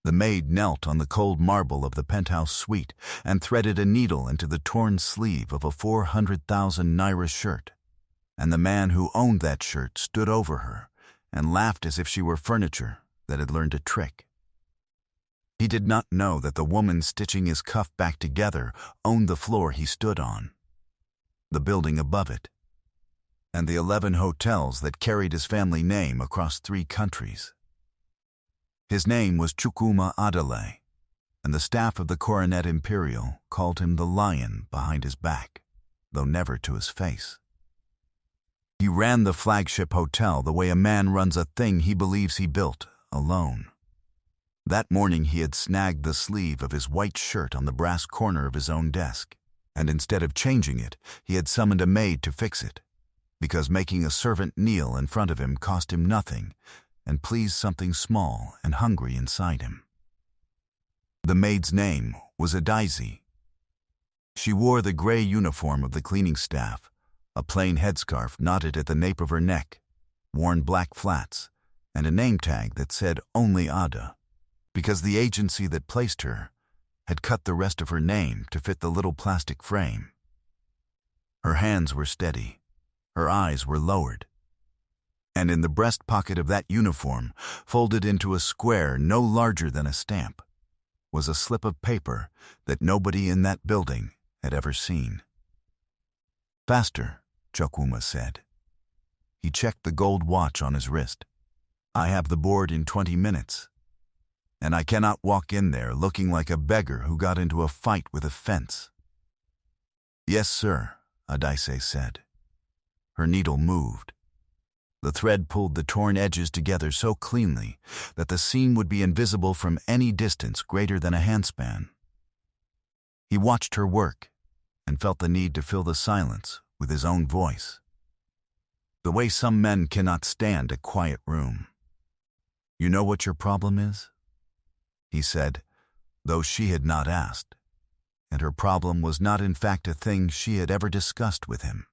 The maid knelt on the cold marble of the penthouse suite and threaded a needle into the torn sleeve of a 400,000 naira shirt. And the man who owned that shirt stood over her and laughed as if she were furniture that had learned a trick. He did not know that the woman stitching his cuff back together owned the floor he stood on, the building above it, and the 11 hotels that carried his family name across 3 countries. His name was Chukwuma Adele, and the staff of the Coronet Imperial called him the lion behind his back, though never to his face. He ran the flagship hotel the way a man runs a thing he believes he built alone. That morning he had snagged the sleeve of his white shirt on the brass corner of his own desk, and instead of changing it, he had summoned a maid to fix it, because making a servant kneel in front of him cost him nothing and pleased something small and hungry inside him. The maid's name was Adaize. She wore the gray uniform of the cleaning staff, a plain headscarf knotted at the nape of her neck, worn black flats, and a name tag that said only Ada, because the agency that placed her had cut the rest of her name to fit the little plastic frame. Her hands were steady, her eyes were lowered, and in the breast pocket of that uniform, folded into a square no larger than a stamp, was a slip of paper that nobody in that building had ever seen. "Faster," Chukwuma said. He checked the gold watch on his wrist. "I have the board in 20 minutes, and I cannot walk in there looking like a beggar who got into a fight with a fence." "Yes, sir," Adaize said. Her needle moved. The thread pulled the torn edges together so cleanly that the seam would be invisible from any distance greater than a handspan. He watched her work and felt the need to fill the silence with his own voice, the way some men cannot stand a quiet room. "You know what your problem is?" he said, though she had not asked, and her problem was not in fact a thing she had ever discussed with him.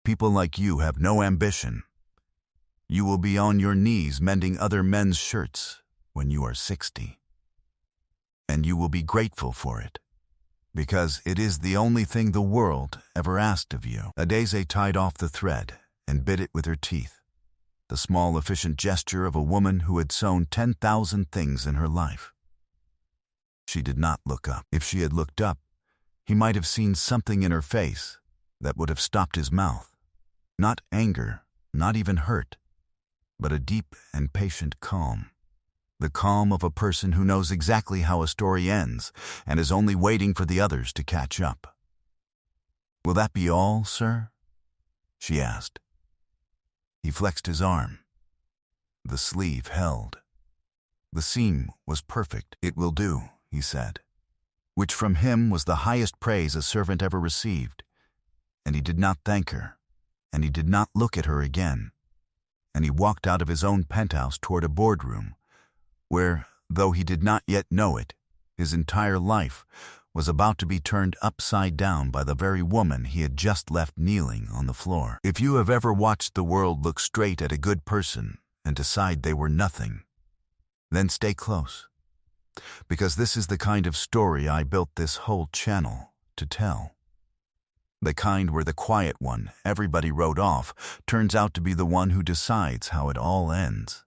"People like you have no ambition. You will be on your knees mending other men's shirts when you are 60. And you will be grateful for it, because it is the only thing the world ever asked of you." Adaize tied off the thread and bit it with her teeth, the small, efficient gesture of a woman who had sewn 10,000 things in her life. She did not look up. If she had looked up, he might have seen something in her face that would have stopped his mouth. Not anger, not even hurt, but a deep and patient calm. The calm of a person who knows exactly how a story ends and is only waiting for the others to catch up. "Will that be all, sir?" she asked. He flexed his arm. The sleeve held. The seam was perfect. "It will do," he said, which from him was the highest praise a servant ever received. And he did not thank her, and he did not look at her again, and he walked out of his own penthouse toward a boardroom, where, though he did not yet know it, his entire life was about to be turned upside down by the very woman he had just left kneeling on the floor. If you have ever watched the world look straight at a good person and decide they were nothing, then stay close, because this is the kind of story I built this whole channel to tell. The kind where the quiet one everybody wrote off turns out to be the one who decides how it all ends.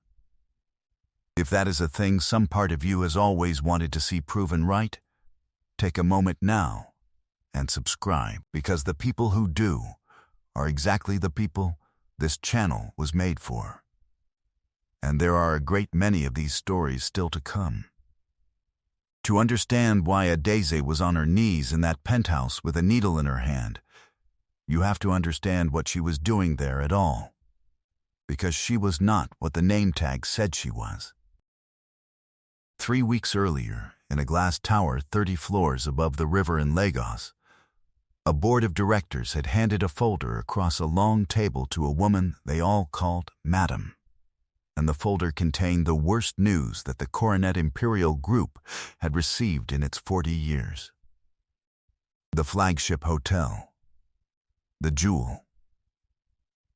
If that is a thing some part of you has always wanted to see proven right, take a moment now and subscribe, because the people who do are exactly the people this channel was made for. And there are a great many of these stories still to come. To understand why Adaize was on her knees in that penthouse with a needle in her hand, you have to understand what she was doing there at all, because she was not what the name tag said she was. 3 weeks earlier, in a glass tower 30 floors above the river in Lagos, a board of directors had handed a folder across a long table to a woman they all called Madam, and the folder contained the worst news that the Coronet Imperial Group had received in its 40 years. The flagship hotel, the jewel,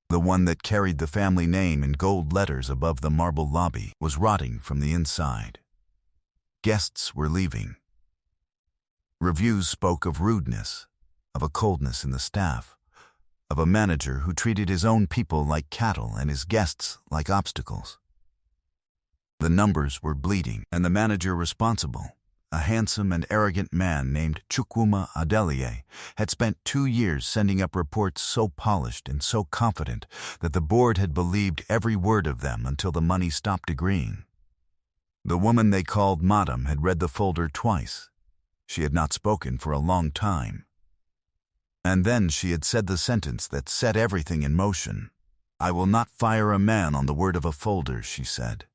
the one that carried the family name in gold letters above the marble lobby, was rotting from the inside. Guests were leaving. Reviews spoke of rudeness, of a coldness in the staff, of a manager who treated his own people like cattle and his guests like obstacles. The numbers were bleeding, and the manager responsible, a handsome and arrogant man named Chukwuma Adelie, had spent 2 years sending up reports so polished and so confident that the board had believed every word of them until the money stopped agreeing. The woman they called Madam had read the folder twice. She had not spoken for a long time. And then she had said the sentence that set everything in motion. "I will not fire a man on the word of a folder," she said.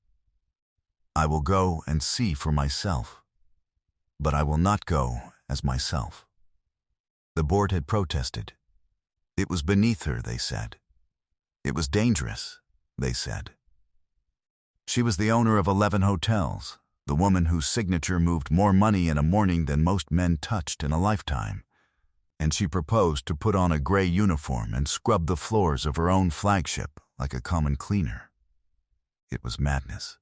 "I will go and see for myself. But I will not go as myself." The board had protested. It was beneath her, they said. It was dangerous, they said. She was the owner of 11 hotels, the woman whose signature moved more money in a morning than most men touched in a lifetime. And she proposed to put on a gray uniform and scrub the floors of her own flagship like a common cleaner. It was madness.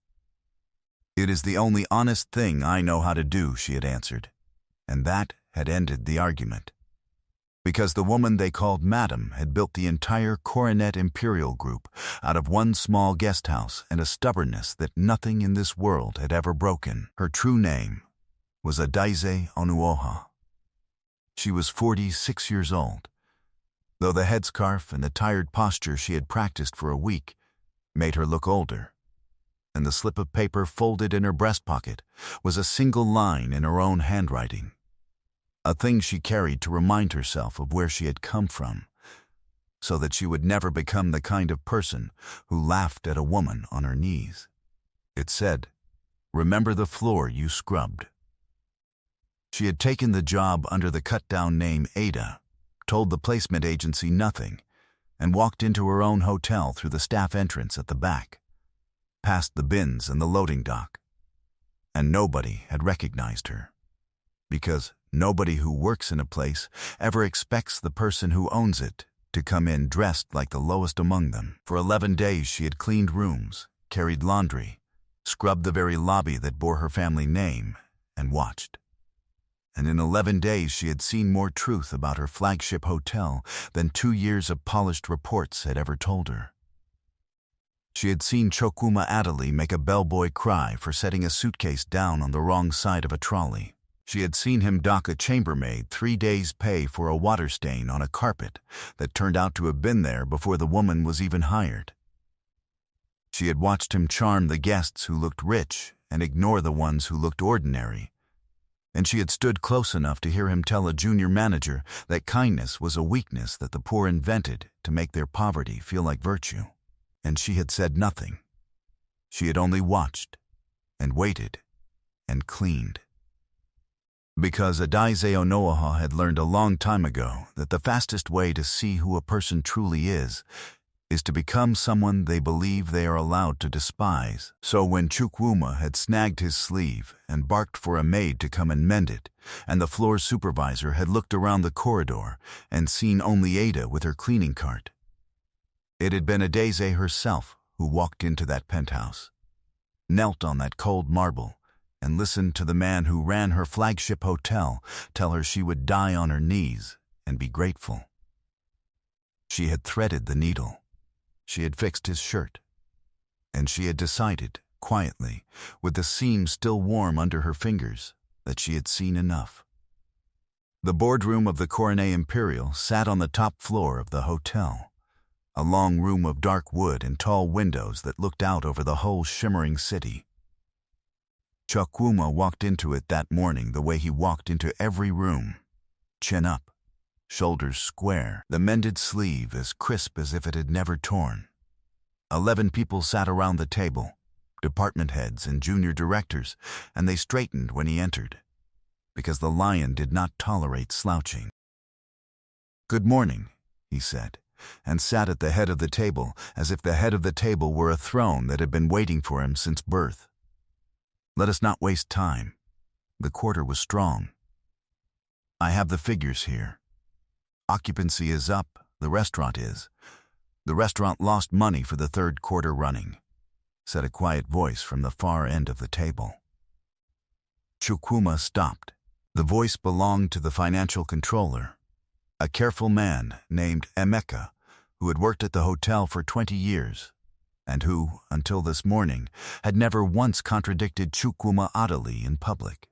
"It is the only honest thing I know how to do," she had answered, and that had ended the argument. Because the woman they called Madam had built the entire Coronet Imperial Group out of one small guest house and a stubbornness that nothing in this world had ever broken. Her true name was Adaise Onuoha. She was 46 years old, though the headscarf and the tired posture she had practiced for a week made her look older, and the slip of paper folded in her breast pocket was a single line in her own handwriting, a thing she carried to remind herself of where she had come from, so that she would never become the kind of person who laughed at a woman on her knees. It said, "Remember the floor you scrubbed." She had taken the job under the cut-down name Ada, told the placement agency nothing, and walked into her own hotel through the staff entrance at the back, past the bins and the loading dock. And nobody had recognized her, because nobody who works in a place ever expects the person who owns it to come in dressed like the lowest among them. For 11 days she had cleaned rooms, carried laundry, scrubbed the very lobby that bore her family name, and watched. And in 11 days she had seen more truth about her flagship hotel than 2 years of polished reports had ever told her. She had seen Chukwuma Adelie make a bellboy cry for setting a suitcase down on the wrong side of a trolley. She had seen him dock a chambermaid 3 days' pay for a water stain on a carpet that turned out to have been there before the woman was even hired. She had watched him charm the guests who looked rich and ignore the ones who looked ordinary. And she had stood close enough to hear him tell a junior manager that kindness was a weakness that the poor invented to make their poverty feel like virtue. And she had said nothing. She had only watched and waited and cleaned. Because Adaise Onuoha had learned a long time ago that the fastest way to see who a person truly is to become someone they believe they are allowed to despise. So when Chukwuma had snagged his sleeve and barked for a maid to come and mend it, and the floor supervisor had looked around the corridor and seen only Ada with her cleaning cart, it had been Adaise herself who walked into that penthouse, knelt on that cold marble, and listened to the man who ran her flagship hotel tell her she would die on her knees and be grateful. She had threaded the needle. She had fixed his shirt. And she had decided, quietly, with the seam still warm under her fingers, that she had seen enough. The boardroom of the Coronet Imperial sat on the top floor of the hotel, a long room of dark wood and tall windows that looked out over the whole shimmering city. Chukwuma walked into it that morning the way he walked into every room, chin up, shoulders square, the mended sleeve as crisp as if it had never torn. 11 people sat around the table, department heads and junior directors, and they straightened when he entered, because the lion did not tolerate slouching. "Good morning," he said, and sat at the head of the table as if the head of the table were a throne that had been waiting for him since birth. "Let us not waste time. The quarter was strong. I have the figures here. Occupancy is up, the restaurant is. The restaurant lost money for the 3rd quarter running," said a quiet voice from the far end of the table. Chukwuma stopped. The voice belonged to the financial controller, a careful man named Emeka, who had worked at the hotel for 20 years, and who, until this morning, had never once contradicted Chukwuma Adali in public.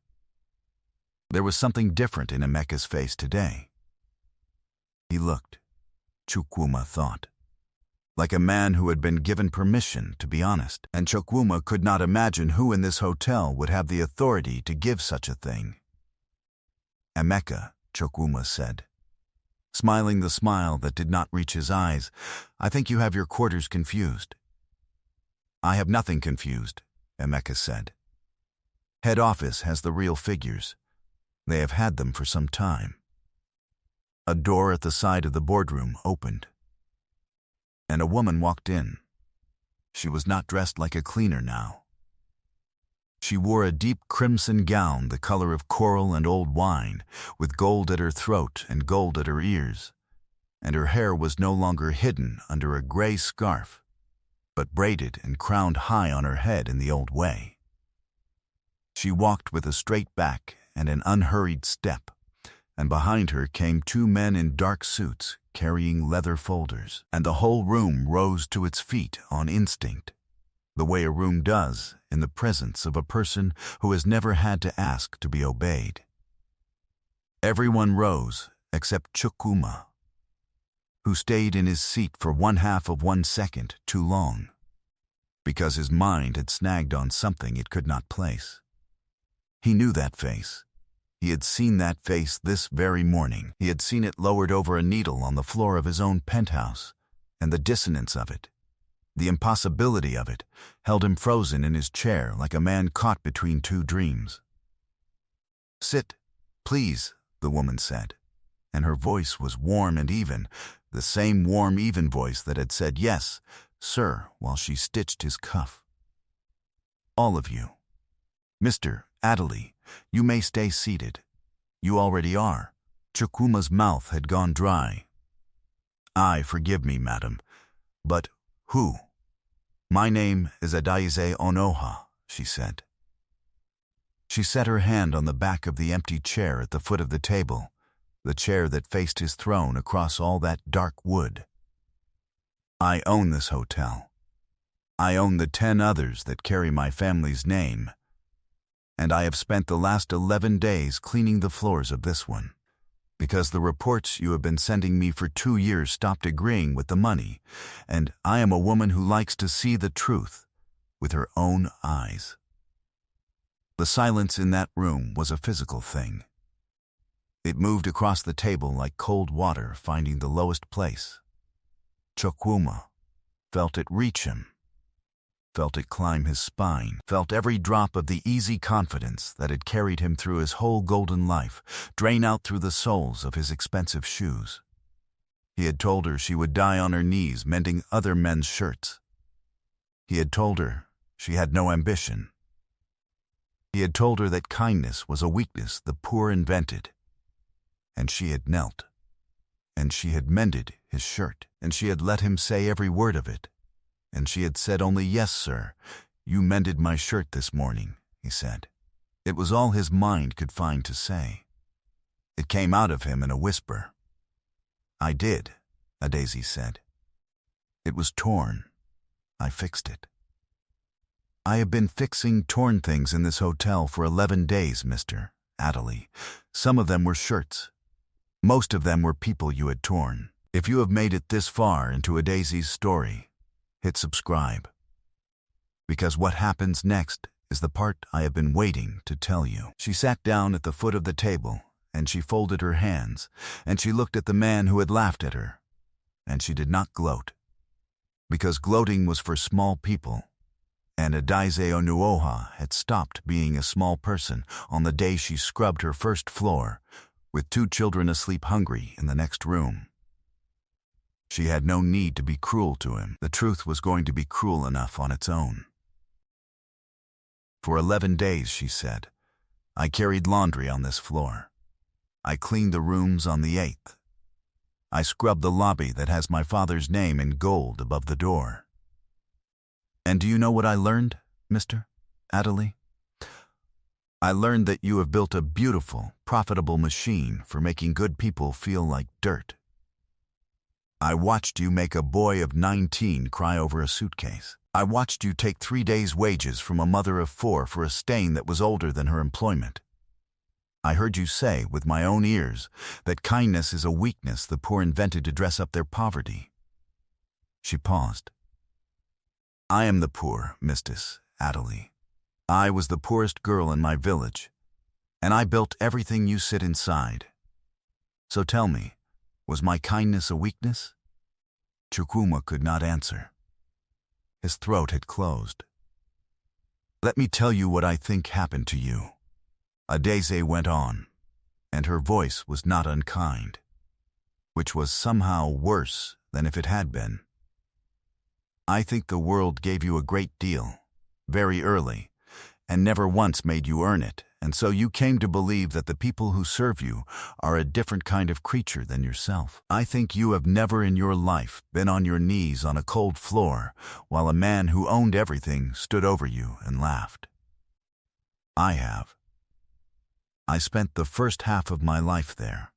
There was something different in Emeka's face today. He looked, Chukwuma thought, like a man who had been given permission to be honest, and Chukwuma could not imagine who in this hotel would have the authority to give such a thing. Emeka, Chukwuma said, smiling the smile that did not reach his eyes, I think you have your quarters confused. I have nothing confused, Emeka said. Head office has the real figures. They have had them for some time. A door at the side of the boardroom opened, and a woman walked in. She was not dressed like a cleaner now. She wore a deep crimson gown the color of coral and old wine, with gold at her throat and gold at her ears, and her hair was no longer hidden under a gray scarf, but braided and crowned high on her head in the old way. She walked with a straight back and an unhurried step, and behind her came two men in dark suits carrying leather folders, and the whole room rose to its feet on instinct, the way a room does in the presence of a person who has never had to ask to be obeyed. Everyone rose except Chukwuma, who stayed in his seat for 1/2 of 1 second too long, because his mind had snagged on something it could not place. He knew that face. He had seen that face this very morning. He had seen it lowered over a needle on the floor of his own penthouse, and the dissonance of it, the impossibility of it, held him frozen in his chair like a man caught between two dreams. Sit, please, the woman said, and her voice was warm and even, the same warm, even voice that had said yes, sir, while she stitched his cuff. All of you. Mr. Adali, you may stay seated. You already are. Chukwuma's mouth had gone dry. Forgive me, madam, but who? My name is Adaize Onoha, she said. She set her hand on the back of the empty chair at the foot of the table, the chair that faced his throne across all that dark wood. I own this hotel. I own the 10 others that carry my family's name, and I have spent the last 11 days cleaning the floors of this one, because the reports you have been sending me for 2 years stopped agreeing with the money, and I am a woman who likes to see the truth with her own eyes. The silence in that room was a physical thing. It moved across the table like cold water finding the lowest place. Chukwuma felt it reach him, felt it climb his spine, felt every drop of the easy confidence that had carried him through his whole golden life drain out through the soles of his expensive shoes. He had told her she would die on her knees mending other men's shirts. He had told her she had no ambition. He had told her that kindness was a weakness the poor invented. And she had knelt, and she had mended his shirt, and she had let him say every word of it. And she had said only, yes, sir, you mended my shirt this morning, he said. It was all his mind could find to say. It came out of him in a whisper. I did, Adaize said. It was torn. I fixed it. I have been fixing torn things in this hotel for 11 days, Mr. Adali. Some of them were shirts. Most of them were people you had torn. If you have made it this far into Adaize's story, hit subscribe. Because what happens next is the part I have been waiting to tell you. She sat down at the foot of the table, and she folded her hands, and she looked at the man who had laughed at her, and she did not gloat. Because gloating was for small people, and Adaize Onuoha had stopped being a small person on the day she scrubbed her first floor, with 2 children asleep hungry in the next room. She had no need to be cruel to him. The truth was going to be cruel enough on its own. For 11 days, she said, I carried laundry on this floor. I cleaned the rooms on the 8th. I scrubbed the lobby that has my father's name in gold above the door. And do you know what I learned, Mr. Adali? I learned that you have built a beautiful, profitable machine for making good people feel like dirt. I watched you make a boy of 19 cry over a suitcase. I watched you take 3 days' wages from a mother of 4 for a stain that was older than her employment. I heard you say, with my own ears, that kindness is a weakness the poor invented to dress up their poverty. She paused. I am the poor, Mistress Adelie. I was the poorest girl in my village, and I built everything you sit inside. So tell me, was my kindness a weakness? Chukwuma could not answer. His throat had closed. Let me tell you what I think happened to you. Adeze went on, and her voice was not unkind, which was somehow worse than if it had been. I think the world gave you a great deal, very early, and never once made you earn it, and so you came to believe that the people who serve you are a different kind of creature than yourself. I think you have never in your life been on your knees on a cold floor while a man who owned everything stood over you and laughed. I have. I spent the first half of my life there,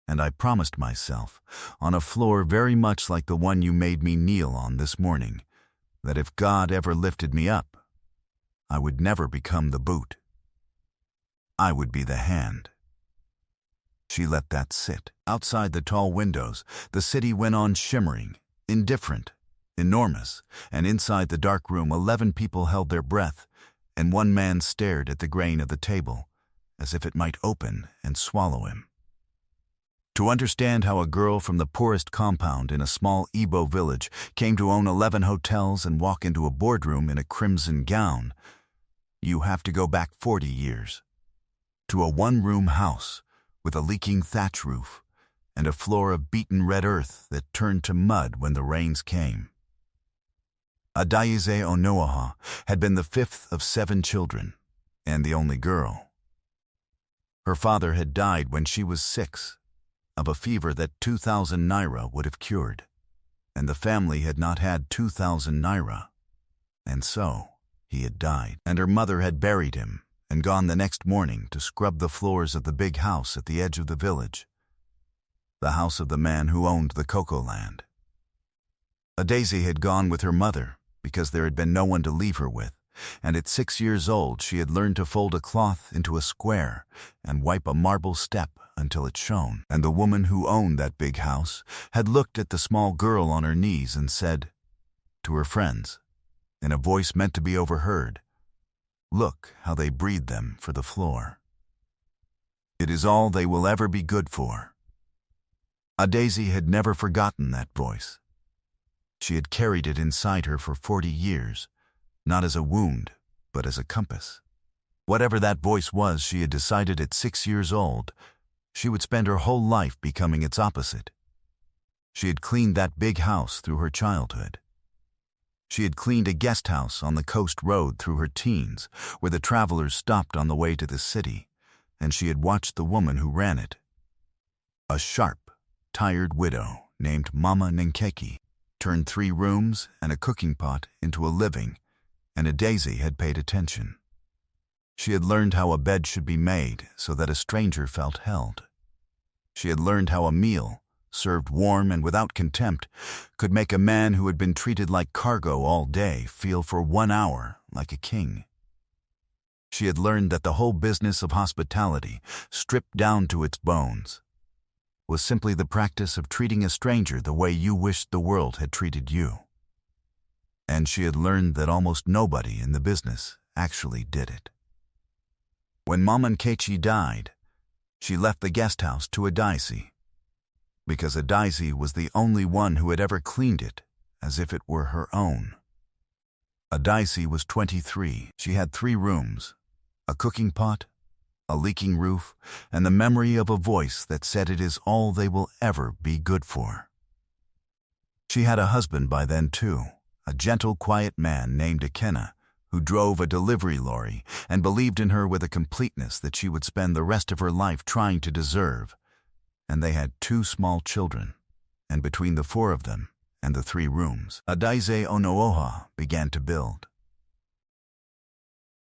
and I promised myself, on a floor very much like the one you made me kneel on this morning, that if God ever lifted me up, I would never become the boot. I would be the hand. She let that sit. Outside the tall windows, the city went on shimmering, indifferent, enormous, and inside the dark room 11 people held their breath, and one man stared at the grain of the table, as if it might open and swallow him. To understand how a girl from the poorest compound in a small Igbo village came to own 11 hotels and walk into a boardroom in a crimson gown, you have to go back 40 years. To a one-room house with a leaking thatch roof and a floor of beaten red earth that turned to mud when the rains came. Adaize Onoaha had been the 5th of 7 children and the only girl. Her father had died when she was 6, of a fever that 2,000 naira would have cured, and the family had not had 2,000 naira, and so he had died. And her mother had buried him and gone the next morning to scrub the floors of the big house at the edge of the village, the house of the man who owned the cocoa land. Adeze had gone with her mother because there had been no one to leave her with, and at 6 years old she had learned to fold a cloth into a square and wipe a marble step until it shone. And the woman who owned that big house had looked at the small girl on her knees and said to her friends, in a voice meant to be overheard, "Look how they breed them for the floor. It is all they will ever be good for." Adeze had never forgotten that voice. She had carried it inside her for 40 years, not as a wound, but as a compass. Whatever that voice was, she had decided at 6 years old, she would spend her whole life becoming its opposite. She had cleaned that big house through her childhood. She had cleaned a guest house on the coast road through her teens, where the travelers stopped on the way to the city, and she had watched the woman who ran it. A sharp, tired widow named Mama Ninkeki turned 3 rooms and a cooking pot into a living, and Adeze had paid attention. She had learned how a bed should be made so that a stranger felt held. She had learned how a meal, served warm and without contempt, could make a man who had been treated like cargo all day feel for 1 hour like a king. She had learned that the whole business of hospitality, stripped down to its bones, was simply the practice of treating a stranger the way you wished the world had treated you. And she had learned that almost nobody in the business actually did it. When Mama Nkechi died, she left the guest house to Adeze, because Adeze was the only one who had ever cleaned it as if it were her own. Adeze was 23. She had 3 rooms, a cooking pot, a leaking roof, and the memory of a voice that said it is all they will ever be good for. She had a husband by then too, a gentle, quiet man named Ikenna, who drove a delivery lorry and believed in her with a completeness that she would spend the rest of her life trying to deserve. And they had 2 small children, and between the 4 of them and the 3 rooms, Adaize Onoaha began to build.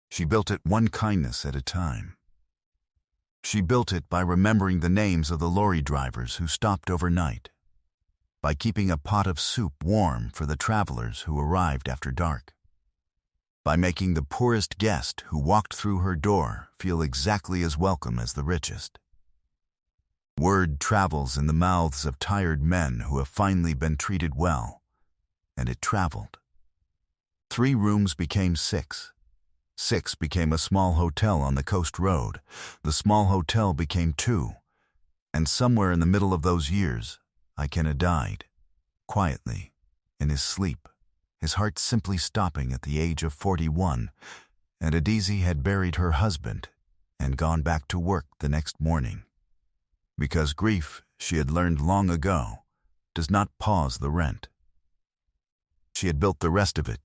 She built it one kindness at a time. She built it by remembering the names of the lorry drivers who stopped overnight, by keeping a pot of soup warm for the travelers who arrived after dark, by making the poorest guest who walked through her door feel exactly as welcome as the richest. Word travels in the mouths of tired men who have finally been treated well, and it traveled. 3 rooms became 6. 6 became a small hotel on the coast road. The small hotel became 2. And somewhere in the middle of those years, Ikenna died, quietly, in his sleep, his heart simply stopping at the age of 41, and Adizi had buried her husband and gone back to work the next morning. Because grief, she had learned long ago, does not pause the rent. She had built the rest of it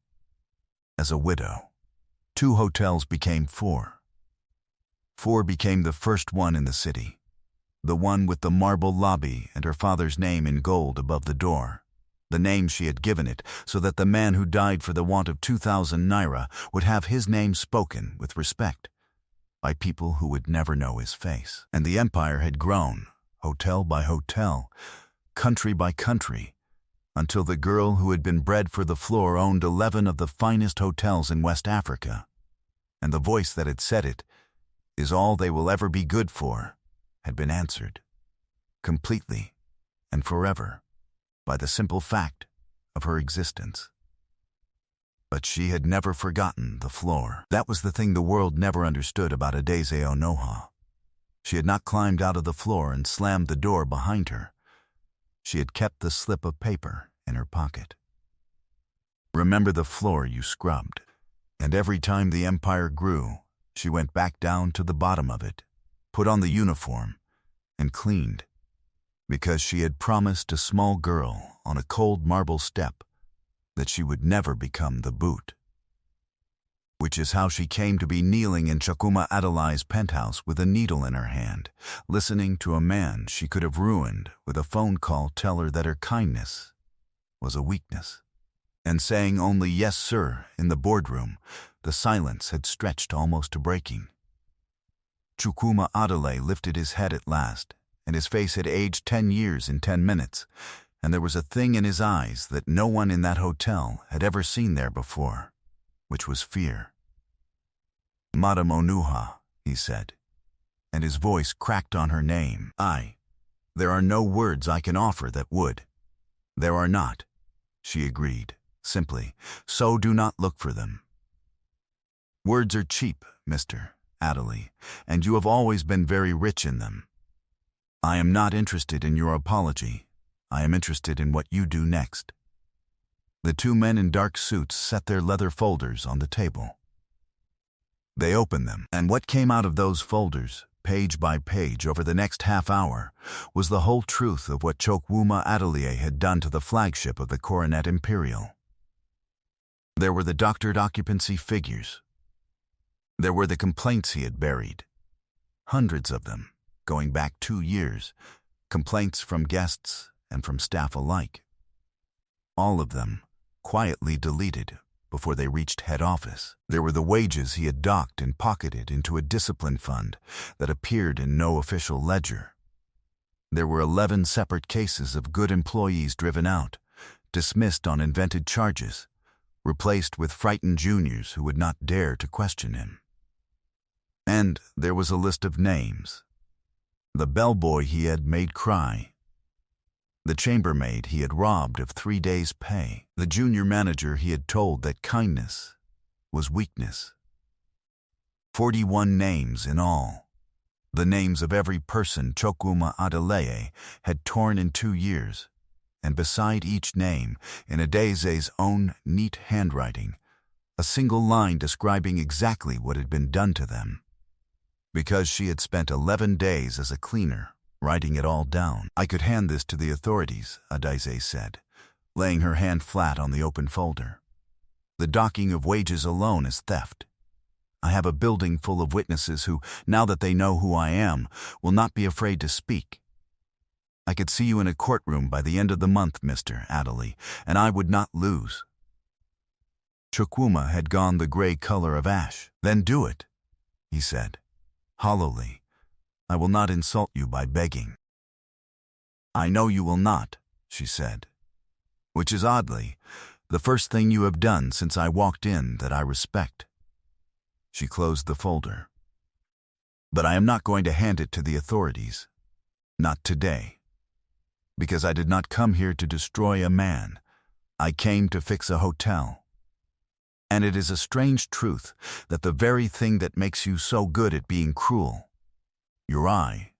as a widow. 2 hotels became 4. 4 became the first one in the city, the one with the marble lobby and her father's name in gold above the door, the name she had given it so that the man who died for the want of 2,000 naira would have his name spoken with respect by people who would never know his face. And the empire had grown, hotel by hotel, country by country, until the girl who had been bred for the floor owned 11 of the finest hotels in West Africa, and the voice that had said it is all they will ever be good for had been answered, completely and forever, by the simple fact of her existence. But she had never forgotten the floor. That was the thing the world never understood about Adeze Onoha. She had not climbed out of the floor and slammed the door behind her. She had kept the slip of paper in her pocket. Remember the floor you scrubbed. And every time the empire grew, she went back down to the bottom of it, put on the uniform, and cleaned, because she had promised a small girl on a cold marble step that she would never become the boot. Which is how she came to be kneeling in Chokuma Adelai's penthouse with a needle in her hand, listening to a man she could have ruined with a phone call tell her that her kindness was a weakness. And saying only "yes, sir" in the boardroom, the silence had stretched almost to breaking. Chukuma Adelai lifted his head at last, and his face had aged 10 years in 10 minutes, and there was a thing in his eyes that no one in that hotel had ever seen there before, which was fear. "Madam Onuha," he said, and his voice cracked on her name. There are no words I can offer that would." "There are not," she agreed, simply, "so do not look for them. Words are cheap, Mr. Adderley, and you have always been very rich in them. I am not interested in your apology. I am interested in what you do next." The 2 men in dark suits set their leather folders on the table. They opened them, and what came out of those folders, page by page over the next half hour, was the whole truth of what Chokwuma Atelier had done to the flagship of the Coronet Imperial. There were the doctored occupancy figures. There were the complaints he had buried. Hundreds of them, going back 2 years, complaints from guests and from staff alike. All of them quietly deleted before they reached head office. There were the wages he had docked and pocketed into a discipline fund that appeared in no official ledger. There were 11 separate cases of good employees driven out, dismissed on invented charges, replaced with frightened juniors who would not dare to question him. And there was a list of names. The bellboy he had made cry, the chambermaid he had robbed of 3 days' pay, the junior manager he had told that kindness was weakness. 41 names in all. The names of every person Chokuma Adeleye had torn in 2 years, and beside each name, in Adeze's own neat handwriting, a single line describing exactly what had been done to them. Because she had spent 11 days as a cleaner, writing it all down. "I could hand this to the authorities," Adeze said, laying her hand flat on the open folder. "The docking of wages alone is theft. I have a building full of witnesses who, now that they know who I am, will not be afraid to speak. I could see you in a courtroom by the end of the month, Mr. Adderley, and I would not lose." Chukwuma had gone the gray color of ash. "Then do it," he said, hollowly. "I will not insult you by begging." "I know you will not," she said, "which is oddly the first thing you have done since I walked in that I respect." She closed the folder. "But I am not going to hand it to the authorities. Not today. Because I did not come here to destroy a man. I came to fix a hotel. And it is a strange truth that the very thing that makes you so good at being cruel, your eye,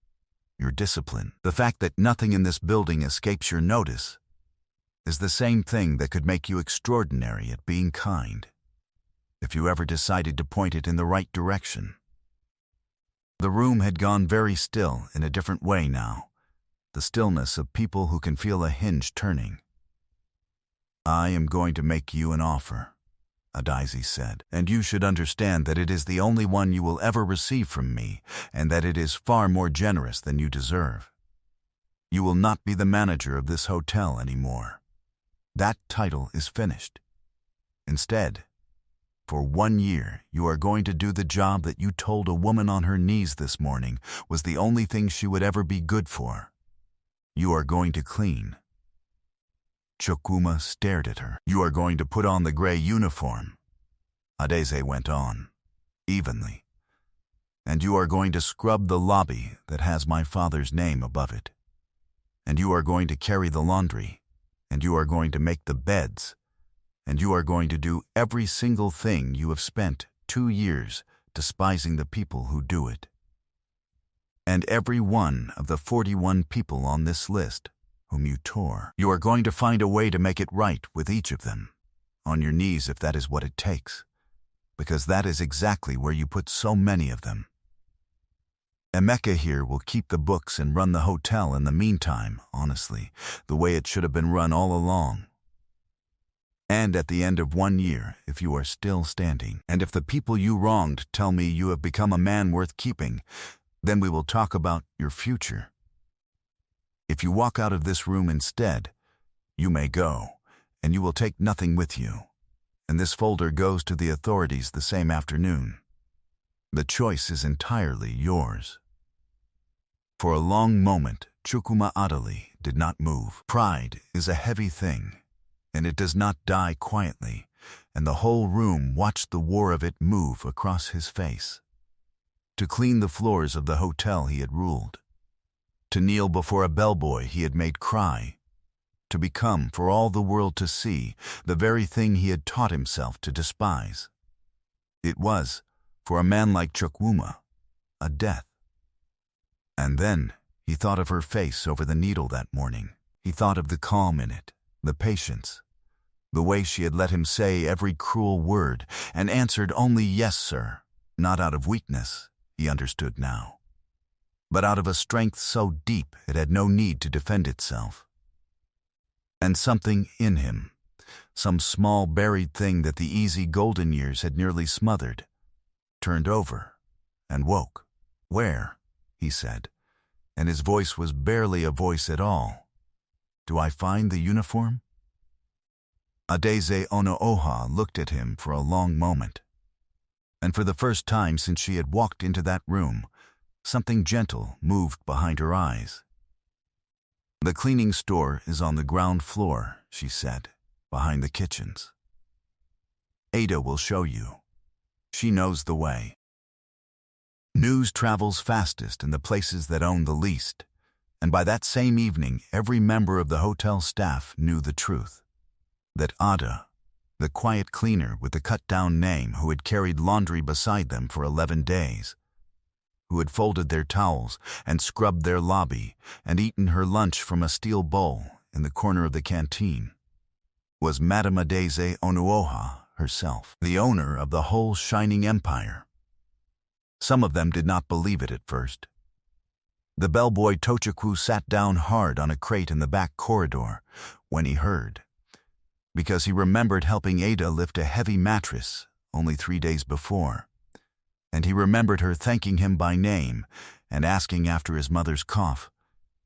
your discipline, the fact that nothing in this building escapes your notice, is the same thing that could make you extraordinary at being kind, if you ever decided to point it in the right direction." The room had gone very still in a different way now, the stillness of people who can feel a hinge turning. "I am going to make you an offer," Adaise said, "and you should understand that it is the only one you will ever receive from me, and that it is far more generous than you deserve. You will not be the manager of this hotel anymore. That title is finished. Instead, for 1 year, you are going to do the job that you told a woman on her knees this morning was the only thing she would ever be good for. You are going to clean." Chukwuma stared at her. "You are going to put on the gray uniform," Adaise went on, evenly. "And you are going to scrub the lobby that has my father's name above it. And you are going to carry the laundry. And you are going to make the beds. And you are going to do every single thing you have spent 2 years despising the people who do it. And every one of the 41 people on this list whom you tore, you are going to find a way to make it right with each of them, on your knees if that is what it takes, because that is exactly where you put so many of them. Emeka here will keep the books and run the hotel in the meantime, honestly, the way it should have been run all along. And at the end of 1 year, if you are still standing, and if the people you wronged tell me you have become a man worth keeping, then we will talk about your future. If you walk out of this room instead, you may go, and you will take nothing with you. And this folder goes to the authorities the same afternoon. The choice is entirely yours." For a long moment, Chukwuma Adali did not move. Pride is a heavy thing, and it does not die quietly, and the whole room watched the war of it move across his face. To clean the floors of the hotel he had ruled. To kneel before a bellboy he had made cry. To become, for all the world to see, the very thing he had taught himself to despise. It was, for a man like Chukwuma, a death. And then he thought of her face over the needle that morning. He thought of the calm in it, the patience, the way she had let him say every cruel word and answered only "yes, sir," not out of weakness, he understood now, but out of a strength so deep it had no need to defend itself. And something in him, some small buried thing that the easy golden years had nearly smothered, turned over and woke. "Where?" he said, and his voice was barely a voice at all. "Do I find the uniform?" Adaise Onooha looked at him for a long moment. And for the first time since she had walked into that room, something gentle moved behind her eyes. "The cleaning store is on the ground floor," she said, "behind the kitchens. Ada will show you. She knows the way." News travels fastest in the places that own the least, and by that same evening every member of the hotel staff knew the truth. That Ada, the quiet cleaner with the cut-down name who had carried laundry beside them for 11 days, who had folded their towels and scrubbed their lobby and eaten her lunch from a steel bowl in the corner of the canteen, was Madame Adaise Onooha herself, the owner of the whole shining empire. Some of them did not believe it at first. The bellboy Tochukwu sat down hard on a crate in the back corridor when he heard, because he remembered helping Ada lift a heavy mattress only 3 days before, and he remembered her thanking him by name and asking after his mother's cough,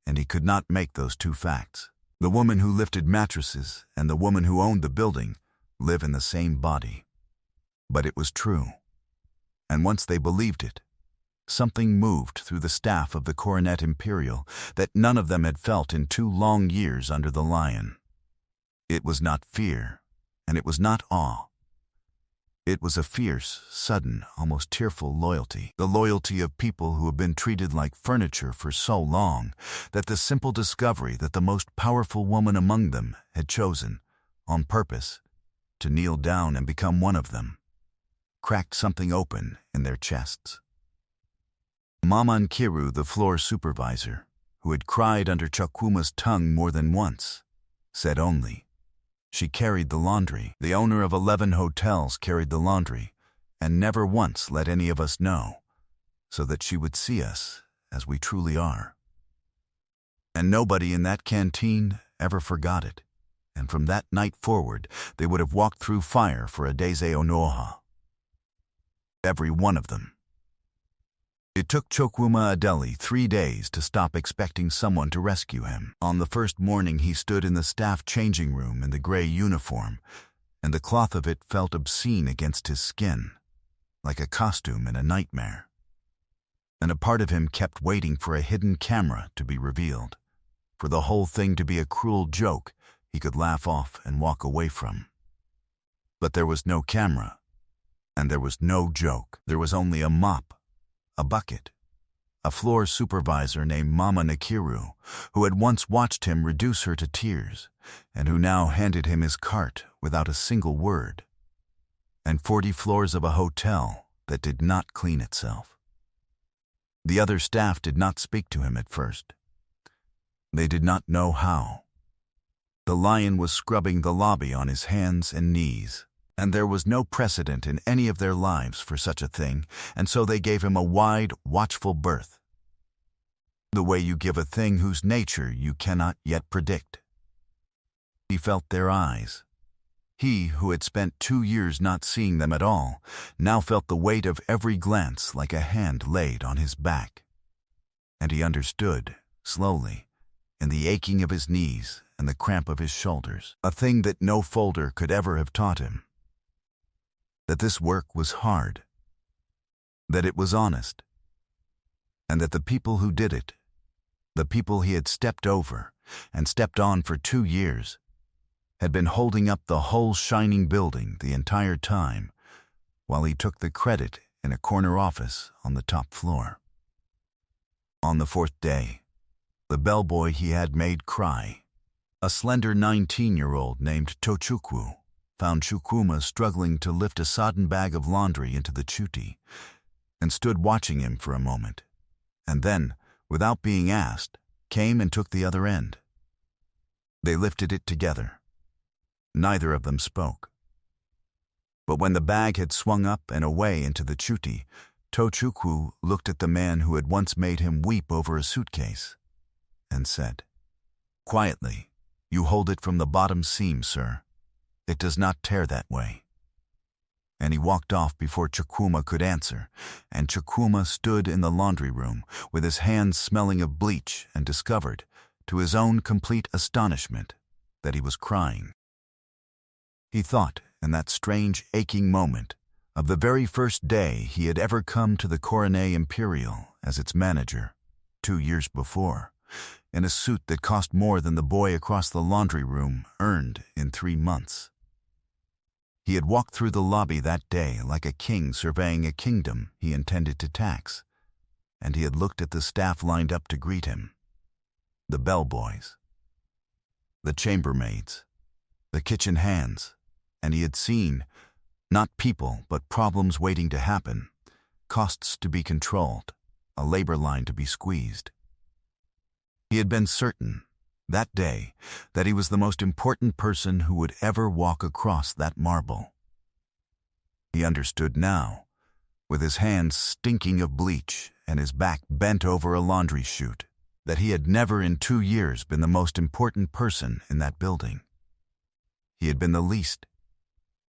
and he could not make those two facts. The woman who lifted mattresses and the woman who owned the building live in the same body. But it was true. And once they believed it, something moved through the staff of the Coronet Imperial that none of them had felt in 2 long years under the lion. It was not fear, and it was not awe. It was a fierce, sudden, almost tearful loyalty, the loyalty of people who have been treated like furniture for so long that the simple discovery that the most powerful woman among them had chosen, on purpose, to kneel down and become one of them, cracked something open in their chests. Mama Nkiru, the floor supervisor, who had cried under Chukwuma's tongue more than once, said only, "She carried the laundry. The owner of 11 hotels carried the laundry, and never once let any of us know, so that she would see us as we truly are." And nobody in that canteen ever forgot it, and from that night forward they would have walked through fire for Adeze Onoha. Every one of them. It took Chukwuma Adeli 3 days to stop expecting someone to rescue him. On the first morning he stood in the staff changing room in the gray uniform, and the cloth of it felt obscene against his skin, like a costume in a nightmare. And a part of him kept waiting for a hidden camera to be revealed, for the whole thing to be a cruel joke he could laugh off and walk away from. But there was no camera, and there was no joke. There was only a mop, a bucket, a floor supervisor named Mama Nkiru, who had once watched him reduce her to tears, and who now handed him his cart without a single word, and 40 floors of a hotel that did not clean itself. The other staff did not speak to him at first. They did not know how. The lion was scrubbing the lobby on his hands and knees, and there was no precedent in any of their lives for such a thing, and so they gave him a wide, watchful berth, the way you give a thing whose nature you cannot yet predict. He felt their eyes. He, who had spent 2 years not seeing them at all, now felt the weight of every glance like a hand laid on his back. And he understood, slowly, in the aching of his knees and the cramp of his shoulders, a thing that no folder could ever have taught him, that this work was hard, that it was honest, and that the people who did it, the people he had stepped over and stepped on for 2 years, had been holding up the whole shining building the entire time, while he took the credit in a corner office on the top floor. On the 4th day, the bellboy he had made cry, a slender 19-year-old named Tochukwu, found Chukwuma struggling to lift a sodden bag of laundry into the chuti, and stood watching him for a moment, and then, without being asked, came and took the other end. They lifted it together. Neither of them spoke. But when the bag had swung up and away into the chuti, Tochukwu looked at the man who had once made him weep over a suitcase, and said, "Quietly, you hold it from the bottom seam, sir. It does not tear that way." And he walked off before Chukwuma could answer, and Chukwuma stood in the laundry room with his hands smelling of bleach and discovered, to his own complete astonishment, that he was crying. He thought, in that strange, aching moment, of the very first day he had ever come to the Coronet Imperial as its manager, 2 years before, in a suit that cost more than the boy across the laundry room earned in 3 months. He had walked through the lobby that day like a king surveying a kingdom he intended to tax, and he had looked at the staff lined up to greet him, the bellboys, the chambermaids, the kitchen hands, and he had seen, not people but problems waiting to happen, costs to be controlled, a labor line to be squeezed. He had been certain, that day, that he was the most important person who would ever walk across that marble. He understood now, with his hands stinking of bleach and his back bent over a laundry chute, that he had never in 2 years been the most important person in that building. He had been the least.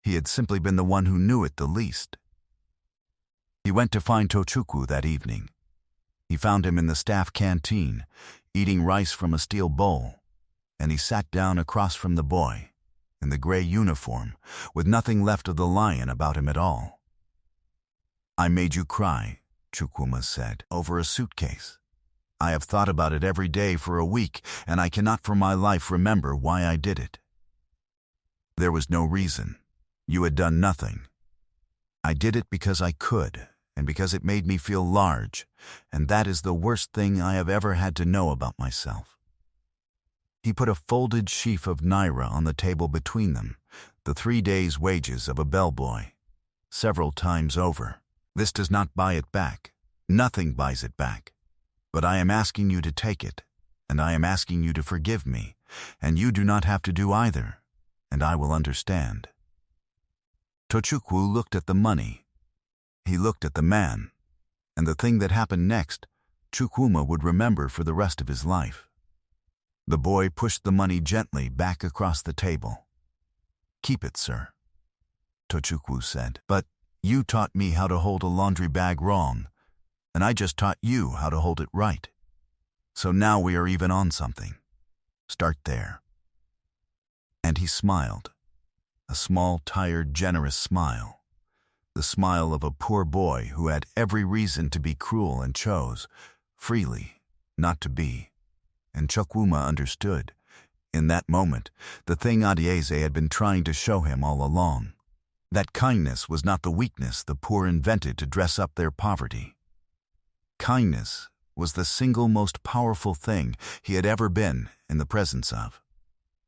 He had simply been the one who knew it the least. He went to find Tochukwu that evening. He found him in the staff canteen, eating rice from a steel bowl, and he sat down across from the boy, in the gray uniform, with nothing left of the lion about him at all. "I made you cry," Chukwuma said, "over a suitcase. I have thought about it every day for a week, and I cannot for my life remember why I did it. There was no reason. You had done nothing. I did it because I could, and because it made me feel large, and that is the worst thing I have ever had to know about myself." He put a folded sheaf of naira on the table between them, the 3 days' wages of a bellboy, several times over. "This does not buy it back. Nothing buys it back. But I am asking you to take it, and I am asking you to forgive me, and you do not have to do either, and I will understand." Tochukwu looked at the money. He looked at the man, and the thing that happened next, Chukwuma would remember for the rest of his life. The boy pushed the money gently back across the table. "Keep it, sir," Tochukwu said. "But you taught me how to hold a laundry bag wrong, and I just taught you how to hold it right. So now we are even on something. Start there." And he smiled, a small, tired, generous smile, the smile of a poor boy who had every reason to be cruel and chose, freely, not to be. And Chukwuma understood, in that moment, the thing Adieze had been trying to show him all along, that kindness was not the weakness the poor invented to dress up their poverty. Kindness was the single most powerful thing he had ever been in the presence of,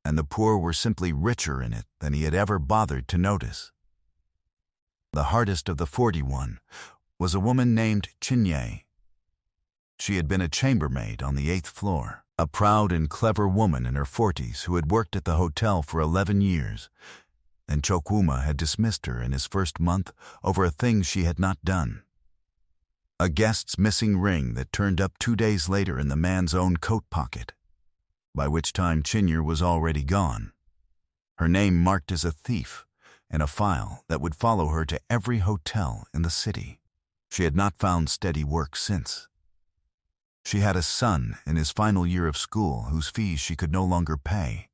and the poor were simply richer in it than he had ever bothered to notice. The hardest of the 41 was a woman named Chinye. She had been a chambermaid on the 8th floor, a proud and clever woman in her 40s who had worked at the hotel for 11 years, and Chukwuma had dismissed her in his first month over a thing she had not done. A guest's missing ring that turned up 2 days later in the man's own coat pocket, by which time Chinyer was already gone. Her name marked as a thief in a file that would follow her to every hotel in the city. She had not found steady work since. She had a son in his final year of school whose fees she could no longer pay,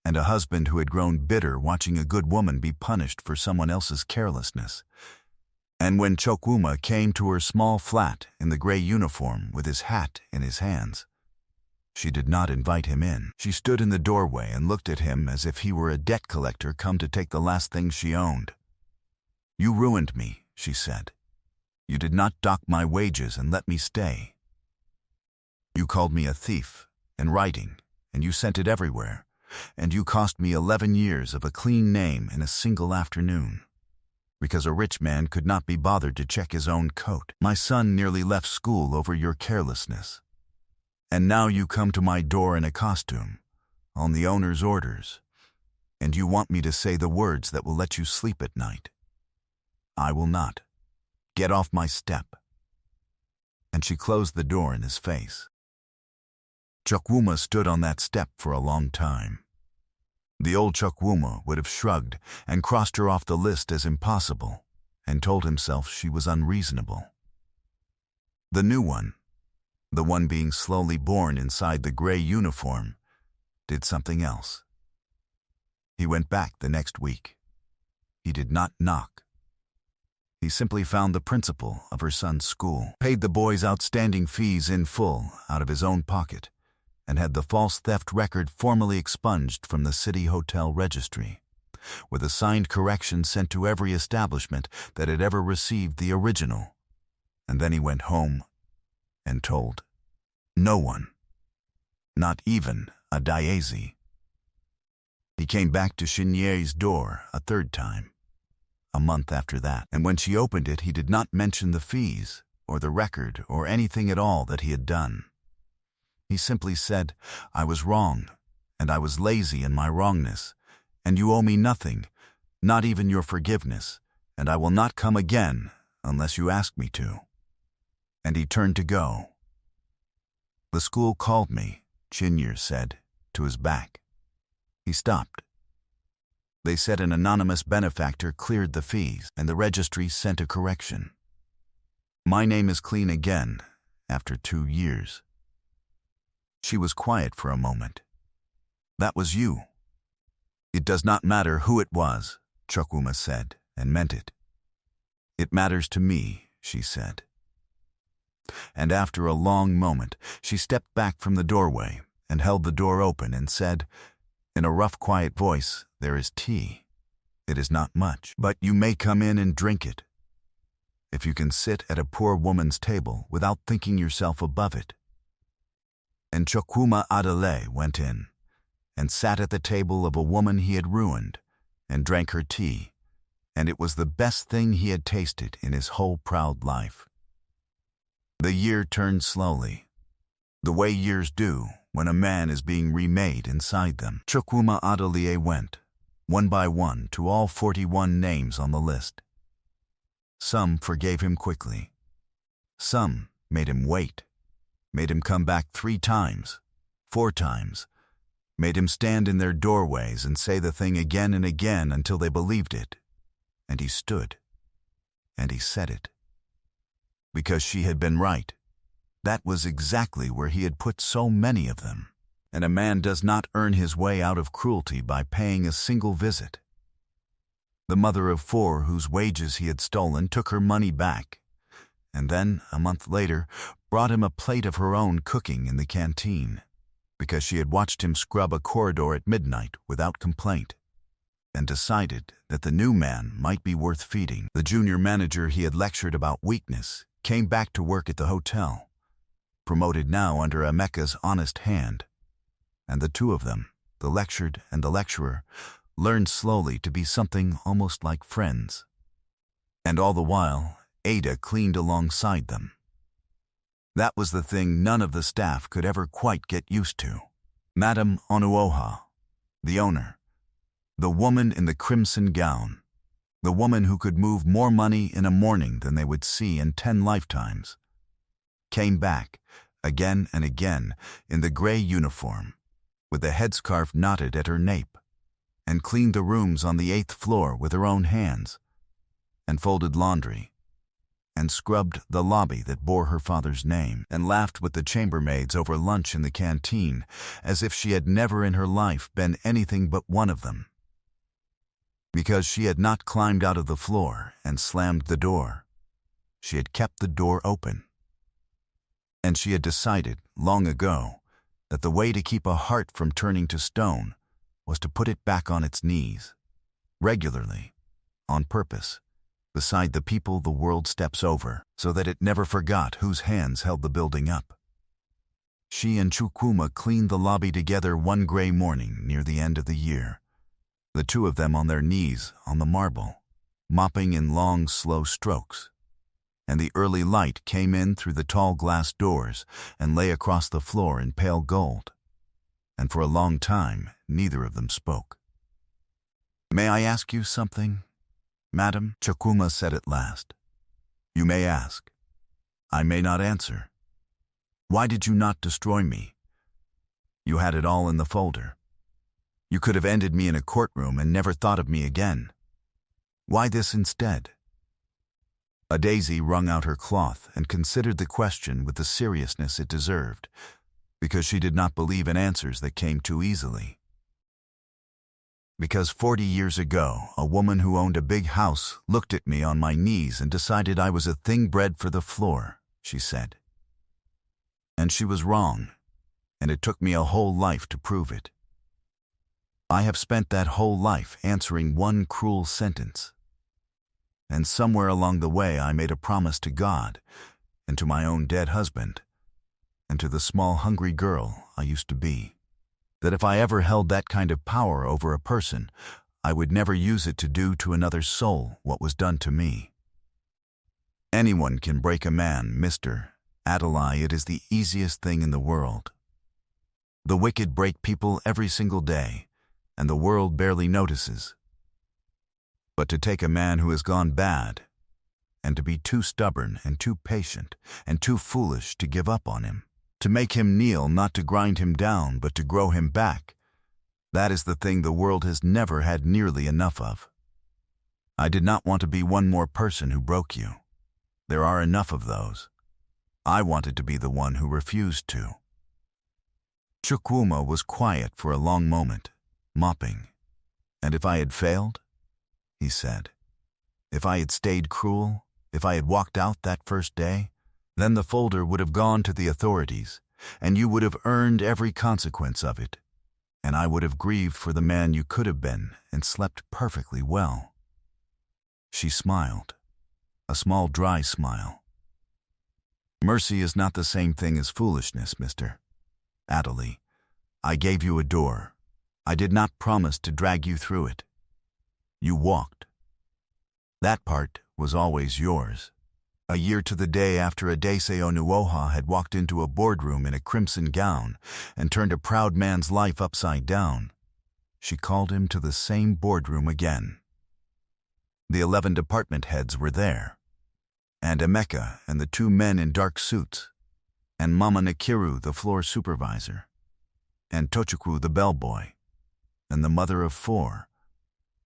and a husband who had grown bitter watching a good woman be punished for someone else's carelessness. And when Chukwuma came to her small flat in the gray uniform with his hat in his hands, she did not invite him in. She stood in the doorway and looked at him as if he were a debt collector come to take the last thing she owned. "You ruined me," she said. "You did not dock my wages and let me stay. You called me a thief in writing, and you sent it everywhere, and you cost me 11 years of a clean name in a single afternoon, because a rich man could not be bothered to check his own coat. My son nearly left school over your carelessness. And now you come to my door in a costume, on the owner's orders, and you want me to say the words that will let you sleep at night. I will not. Get off my step." And she closed the door in his face. Chukwuma stood on that step for a long time. The old Chukwuma would have shrugged and crossed her off the list as impossible, and told himself she was unreasonable. The new one, the one being slowly born inside the gray uniform, did something else. He went back the next week. He did not knock. He simply found the principal of her son's school, paid the boy's outstanding fees in full out of his own pocket, and had the false theft record formally expunged from the city hotel registry, with a signed correction sent to every establishment that had ever received the original. And then he went home and told no one, not even a Diazi. He came back to Shinyeri's door a third time, a month after that, and when she opened it he did not mention the fees or the record or anything at all that he had done. He simply said, "I was wrong, and I was lazy in my wrongness, and you owe me nothing, not even your forgiveness, and I will not come again unless you ask me to." And he turned to go. "The school called me," Chinyer said, to his back. He stopped. They said an anonymous benefactor cleared the fees, and the registry sent a correction. My name is clean again, after 2 years. She was quiet for a moment. "That was you." It does not matter who it was, Chukwuma said, and meant it. It matters to me, she said. And after a long moment, she stepped back from the doorway and held the door open and said, in a rough, quiet voice, "There is tea. It is not much, but you may come in and drink it. If you can sit at a poor woman's table without thinking yourself above it." And Chukwuma Adele went in and sat at the table of a woman he had ruined and drank her tea, and it was the best thing he had tasted in his whole proud life. The year turned slowly, the way years do when a man is being remade inside them. Chukwuma Adele went, one by one, to all 41 names on the list. Some forgave him quickly. Some made him wait, made him come back 3 times, 4 times, made him stand in their doorways and say the thing again and again until they believed it. And he stood, and he said it. Because she had been right. That was exactly where he had put so many of them. And a man does not earn his way out of cruelty by paying a single visit. The mother of 4 whose wages he had stolen took her money back, and then, a month later, brought him a plate of her own cooking in the canteen, because she had watched him scrub a corridor at midnight without complaint, and decided that the new man might be worth feeding. The junior manager he had lectured about weakness came back to work at the hotel, promoted now under Emeka's honest hand, and the 2 of them, the lectured and the lecturer, learned slowly to be something almost like friends. And all the while, Ada cleaned alongside them. That was the thing none of the staff could ever quite get used to. Madame Onuoha, the owner, the woman in the crimson gown, the woman who could move more money in a morning than they would see in 10 lifetimes, came back, again and again, in the gray uniform, with the headscarf knotted at her nape, and cleaned the rooms on the 8th floor with her own hands, and folded laundry, and scrubbed the lobby that bore her father's name, and laughed with the chambermaids over lunch in the canteen, as if she had never in her life been anything but one of them. Because she had not climbed out of the floor and slammed the door. She had kept the door open. And she had decided, long ago, that the way to keep a heart from turning to stone was to put it back on its knees, regularly, on purpose, beside the people the world steps over, so that it never forgot whose hands held the building up. She and Chukwuma cleaned the lobby together one gray morning near the end of the year, the 2 of them on their knees on the marble, mopping in long, slow strokes. And the early light came in through the tall glass doors and lay across the floor in pale gold. And for a long time, neither of them spoke. "May I ask you something, madam?" Chukwuma said at last. "You may ask. I may not answer. Why did you not destroy me? You had it all in the folder. You could have ended me in a courtroom and never thought of me again. Why this instead?" A daisy wrung out her cloth and considered the question with the seriousness it deserved, because she did not believe in answers that came too easily. "Because 40 years ago, a woman who owned a big house looked at me on my knees and decided I was a thing bred for the floor," she said. "And she was wrong, and it took me a whole life to prove it. I have spent that whole life answering one cruel sentence. And somewhere along the way I made a promise to God, and to my own dead husband, and to the small hungry girl I used to be, that if I ever held that kind of power over a person, I would never use it to do to another soul what was done to me. Anyone can break a man, Mr. Adelaide. It is the easiest thing in the world. The wicked break people every single day, and the world barely notices. But to take a man who has gone bad, and to be too stubborn and too patient and too foolish to give up on him, to make him kneel not to grind him down but to grow him back, that is the thing the world has never had nearly enough of. I did not want to be one more person who broke you. There are enough of those. I wanted to be the one who refused to." Chukwuma was quiet for a long moment, mopping, And if I had failed, he said, if I had stayed cruel, if I had walked out that first day, then the folder would have gone to the authorities, and you would have earned every consequence of it, and I would have grieved for the man you could have been and slept perfectly well. She smiled, a small dry smile. Mercy is not the same thing as foolishness, Mr. Adderley. I gave you a door. I did not promise to drag you through it. You walked. That part was always yours. A year to the day after Adese Onuoha had walked into a boardroom in a crimson gown and turned a proud man's life upside down, she called him to the same boardroom again. The 11 department heads were there, and Emeka and the 2 men in dark suits, and Mama Nakiru, the floor supervisor, and Tochukwu, the bellboy, and the mother of 4,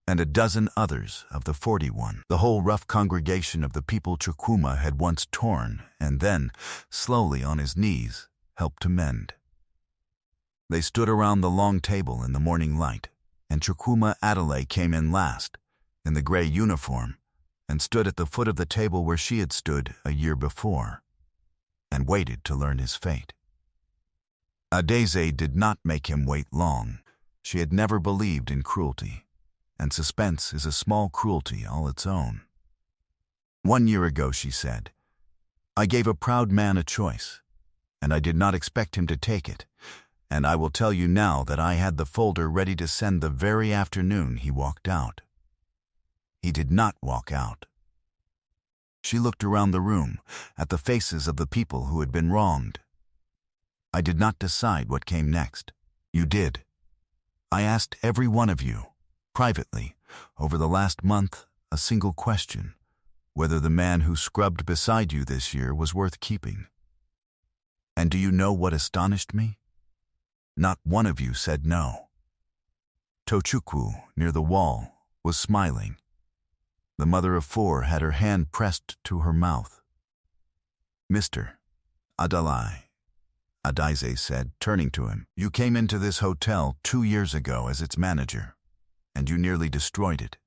and a dozen others of the 41. The whole rough congregation of the people Chukwuma had once torn and then, slowly on his knees, helped to mend. They stood around the long table in the morning light, and Chukwuma Adelaide came in last, in the gray uniform, and stood at the foot of the table where she had stood a year before, and waited to learn his fate. Adese did not make him wait long. She had never believed in cruelty, and suspense is a small cruelty all its own. 1 year ago, she said, I gave a proud man a choice, and I did not expect him to take it, and I will tell you now that I had the folder ready to send the very afternoon he walked out. He did not walk out. She looked around the room, at the faces of the people who had been wronged. I did not decide what came next. You did. I asked every one of you, privately, over the last month, a single question, whether the man who scrubbed beside you this year was worth keeping. And do you know what astonished me? Not one of you said no. Tochukwu, near the wall, was smiling. The mother of 4 had her hand pressed to her mouth. Mr. Adalai, Adise said, turning to him, you came into this hotel 2 years ago as its manager, and you nearly destroyed it,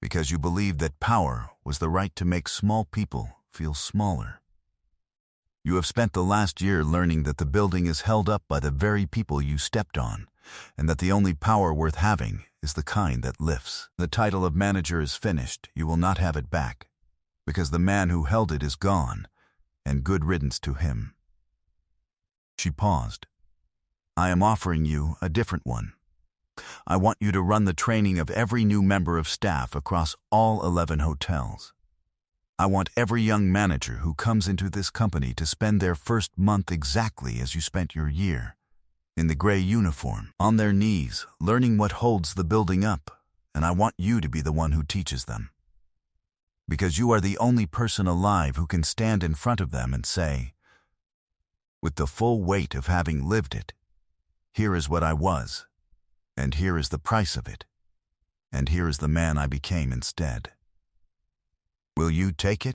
because you believed that power was the right to make small people feel smaller. You have spent the last year learning that the building is held up by the very people you stepped on, and that the only power worth having is the kind that lifts. The title of manager is finished. You will not have it back, because the man who held it is gone, and good riddance to him. She paused. I am offering you a different one. I want you to run the training of every new member of staff across all 11 hotels. I want every young manager who comes into this company to spend their first month exactly as you spent your year, in the gray uniform, on their knees, learning what holds the building up, and I want you to be the one who teaches them. Because you are the only person alive who can stand in front of them and say, with the full weight of having lived it, here is what I was, and here is the price of it, and here is the man I became instead. Will you take it?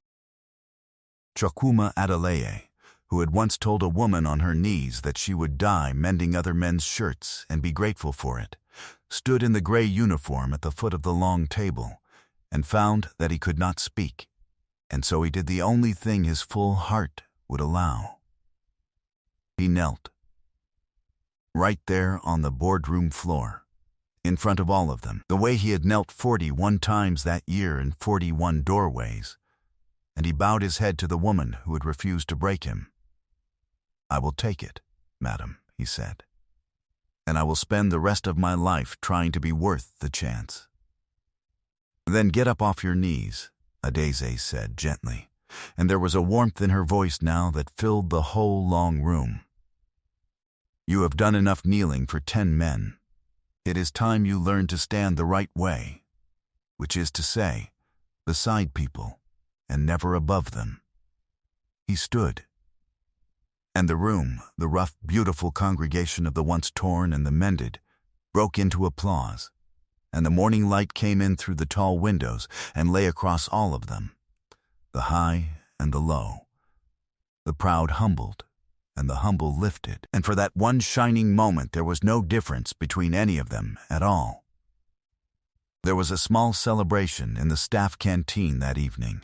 Chukwuma Adelaide, who had once told a woman on her knees that she would die mending other men's shirts and be grateful for it, stood in the gray uniform at the foot of the long table and found that he could not speak, and so he did the only thing his full heart would allow. He knelt, right there on the boardroom floor, in front of all of them, the way he had knelt 41 times that year in 41 doorways, and he bowed his head to the woman who had refused to break him. I will take it, madam, he said, and I will spend the rest of my life trying to be worth the chance. Then get up off your knees, Adese said gently, and there was a warmth in her voice now that filled the whole long room. You have done enough kneeling for 10 men. It is time you learned to stand the right way, which is to say, beside people, and never above them. He stood, and the room, the rough, beautiful congregation of the once torn and the mended, broke into applause, and the morning light came in through the tall windows and lay across all of them, the high and the low, the proud humbled, and the humble lifted, and for that one shining moment there was no difference between any of them at all. There was a small celebration in the staff canteen that evening.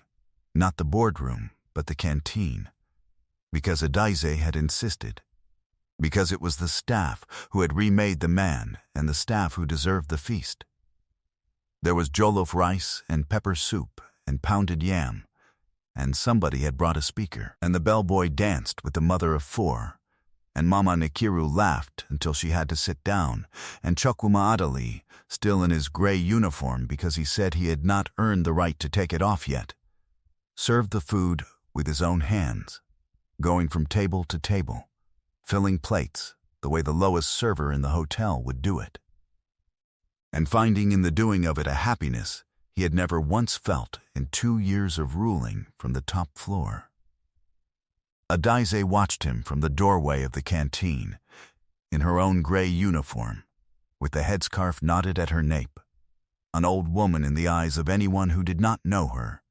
Not the boardroom, but the canteen. Because Adaize had insisted. Because it was the staff who had remade the man and the staff who deserved the feast. There was jollof rice and pepper soup and pounded yam, and somebody had brought a speaker, and the bellboy danced with the mother of four, and Mama Nikiru laughed until she had to sit down, and Chukwuma Adali, still in his gray uniform because he said he had not earned the right to take it off yet, served the food with his own hands, going from table to table, filling plates the way the lowest server in the hotel would do it, and finding in the doing of it a happiness he had never once felt in 2 years of ruling from the top floor. Adaize watched him from the doorway of the canteen, in her own gray uniform, with the headscarf knotted at her nape, an old woman in the eyes of anyone who did not know her,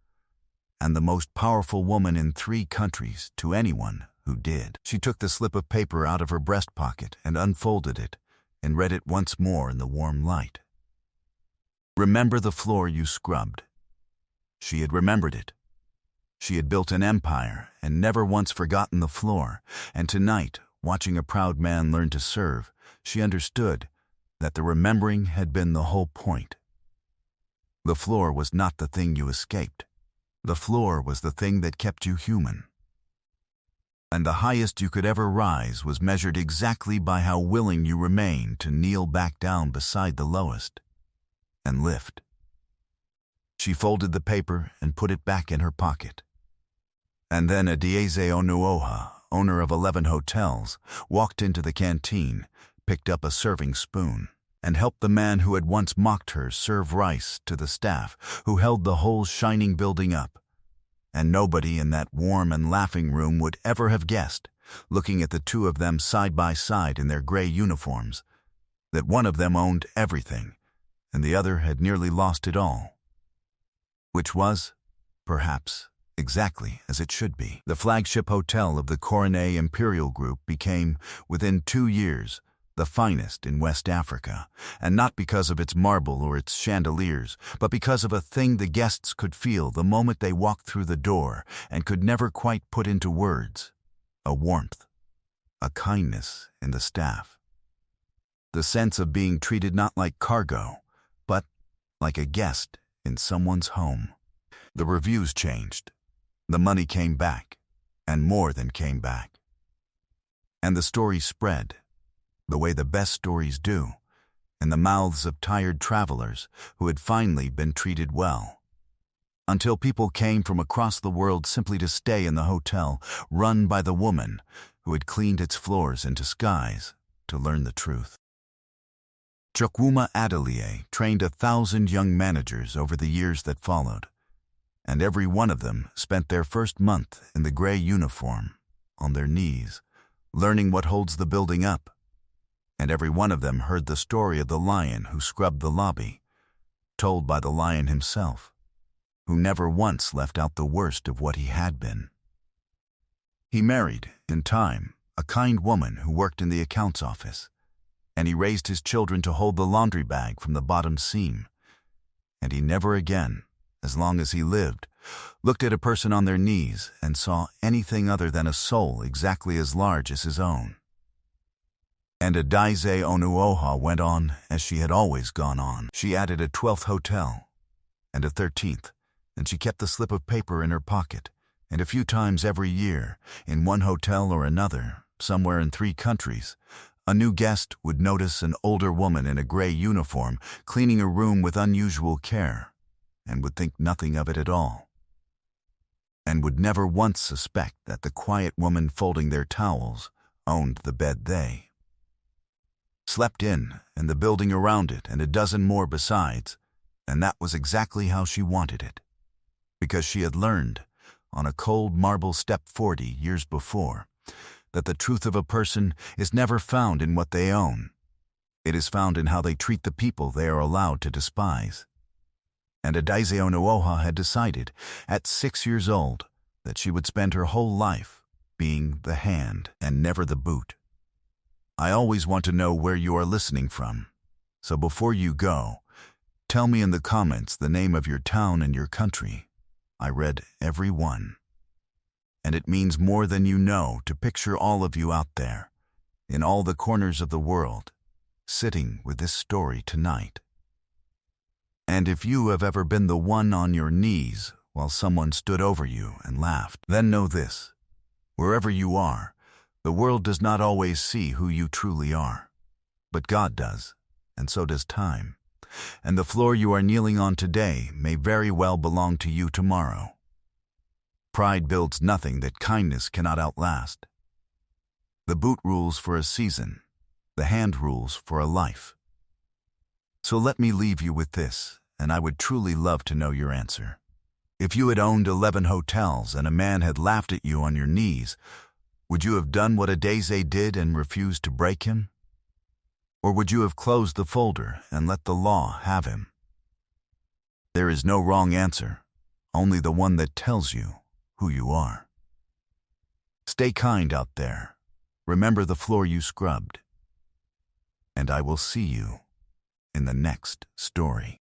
and the most powerful woman in 3 countries to anyone who did. She took the slip of paper out of her breast pocket and unfolded it and read it once more in the warm light. Remember the floor you scrubbed. She had remembered it. She had built an empire and never once forgotten the floor, and tonight, watching a proud man learn to serve, she understood that the remembering had been the whole point. The floor was not the thing you escaped. The floor was the thing that kept you human. And the highest you could ever rise was measured exactly by how willing you remained to kneel back down beside the lowest and lift. She folded the paper and put it back in her pocket. And then Adaize Onuoha, owner of 11 hotels, walked into the canteen, picked up a serving spoon, and helped the man who had once mocked her serve rice to the staff, who held the whole shining building up. And nobody in that warm and laughing room would ever have guessed, looking at the two of them side by side in their gray uniforms, that one of them owned everything, and the other had nearly lost it all. Which was, perhaps, exactly as it should be. The flagship hotel of the Coronet Imperial Group became, within 2 years, the finest in West Africa, and not because of its marble or its chandeliers, but because of a thing the guests could feel the moment they walked through the door and could never quite put into words: a warmth, a kindness in the staff. The sense of being treated not like cargo, but like a guest in someone's home. The reviews changed. The money came back, and more than came back. And the story spread, the way the best stories do, in the mouths of tired travelers who had finally been treated well. Until people came from across the world simply to stay in the hotel run by the woman who had cleaned its floors into skies to learn the truth. Chukwuma Adaliye trained 1,000 young managers over the years that followed, and every one of them spent their first month in the gray uniform, on their knees, learning what holds the building up. And every one of them heard the story of the lion who scrubbed the lobby, told by the lion himself, who never once left out the worst of what he had been. He married, in time, a kind woman who worked in the accounts office, and he raised his children to hold the laundry bag from the bottom seam. And he never again, as long as he lived, looked at a person on their knees and saw anything other than a soul exactly as large as his own. And Adaize Onuoha went on as she had always gone on. She added a 12th hotel, and a 13th, and she kept the slip of paper in her pocket, and a few times every year, in one hotel or another, somewhere in 3 countries, a new guest would notice an older woman in a gray uniform cleaning a room with unusual care, and would think nothing of it at all, and would never once suspect that the quiet woman folding their towels owned the bed they slept in, and the building around it, and a dozen more besides, and that was exactly how she wanted it, because she had learned, on a cold marble step 40 years before, that the truth of a person is never found in what they own. It is found in how they treat the people they are allowed to despise. And Adaize Onuoha had decided, at 6 years old, that she would spend her whole life being the hand and never the boot. I always want to know where you are listening from, so before you go, Tell me in the comments the name of your town and your country. I read every one. And it means more than you know to picture all of you out there, in all the corners of the world, sitting with this story tonight. And if you have ever been the one on your knees while someone stood over you and laughed, then know this: wherever you are, the world does not always see who you truly are. But God does, and so does time. And the floor you are kneeling on today may very well belong to you tomorrow. Pride builds nothing that kindness cannot outlast. The boot rules for a season, the hand rules for a life. So let me leave you with this, and I would truly love to know your answer. If you had owned 11 hotels and a man had laughed at you on your knees, would you have done what Adeze did and refused to break him? Or would you have closed the folder and let the law have him? There is no wrong answer, only the one that tells you who you are. Stay kind out there. Remember the floor you scrubbed. And I will see you in the next story.